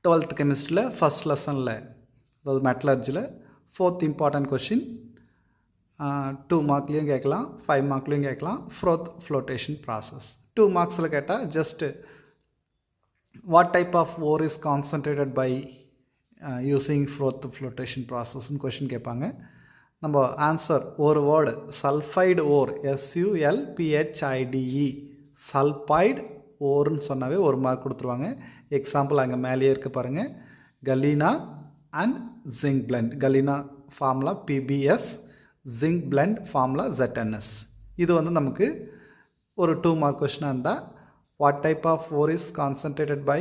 12th chemistry first lesson அதாவது metallurgy 4th important question 2 மார்க்லையும் கேட்கலாம் 5 மார்க்லையும் கேட்கலாம் froth flotation process 2 மார்க்ஸில் கேட்டால் just what type of ore is concentrated by using froth flotation process ன்னு question கேட்பாங்க. நம்ம answer ஒரு word sulphide ore SULPHIDE sulphide ஓர்னு சொன்னாவே ஒரு மார்க் கொடுத்துருவாங்க. எக்ஸாம்பிள் அங்கே மேலேயே இருக்க பாருங்கள், galena and zinc blende. Galena formula PBS, zinc blende formula ZNS. இது வந்து நமக்கு ஒரு 2 மார்க் கொஷினாக இருந்தால் what type of ore is concentrated by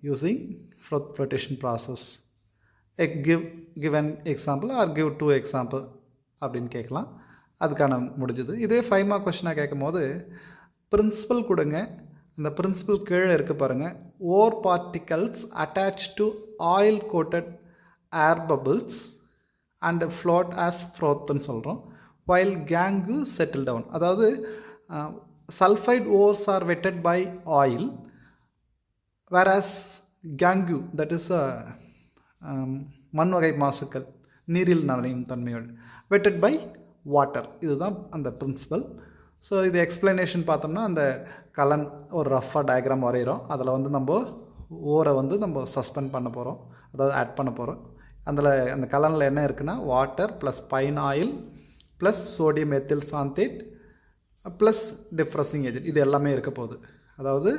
using froth flotation process, give an example or give 2 example அப்படின்னு கேட்கலாம். அதுக்கான முடிஞ்சது. இதே 5 மார்க் கொஷினாக கேட்கும் போது பிரின்சிபல் கொடுங்க. அந்த பிரின்சிபல் கீழே இருக்க பாருங்கள், ore particles attach to oil coated air bubbles and float as ஃப்ரோத்ன்னு சொல்கிறோம். While gangue settle down. அதாவது sulphide ores are wetted by oil, whereas gangue that is மண் வகை மாசுக்கள் நீரில் நனையும் தன்மையோடு வெட்டட் பை வாட்டர். இதுதான் அந்த பிரின்சிபல். ஸோ இது எக்ஸ்பிளனேஷன் பார்த்தோம்னா அந்த கலன் ஒரு ரஃபாக டயக்ராம் வரைகிறோம். அதில் வந்து நம்ம ஓரை வந்து நம்ம சஸ்பெண்ட் பண்ண போகிறோம், அதாவது ஆட் பண்ண போகிறோம். அந்த கலனில் என்ன இருக்குன்னா water plus pine oil plus sodium ethyl xanthate plus depressing agent, இது எல்லாமே இருக்க போகுது. அதாவது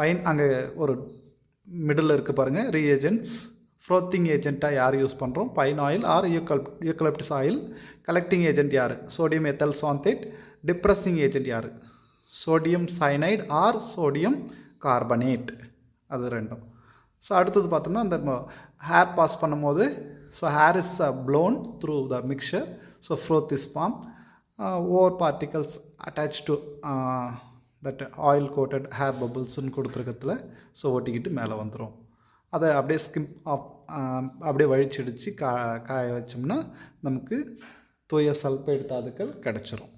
பைன் அங்கே ஒரு மிடில் இருக்குது பாருங்கள், ரீஏஜென்ட்ஸ். ஃப்ரோத்திங் ஏஜென்ட்டாக யார் யூஸ் பண்ணுறோம்? Pine oil or eucalyptus oil. Collecting agent யார்? Sodium ethyl xanthate. Depressing agent யார்? Sodium cyanide or sodium carbonate. அது ரெண்டும். ஸோ அடுத்தது பார்த்தோம்னா அந்த ஹேர் பாஸ் பண்ணும்போது, so air is blown through the mixture, so froth is form. Ore particles attach to that oil coated air பபுள்ஸ்ன்னு கொடுத்துருக்கத்துல so ஒட்டிக்கிட்டு மேலே வந்துடும். அதை அப்படியே ஸ்கிம் ஆஃப் அப்படியே வழிச்சடித்து காய வச்சோம்னா நமக்கு தூய சல்ஃபைடு தாதுக்கள் கிடச்சிரும்.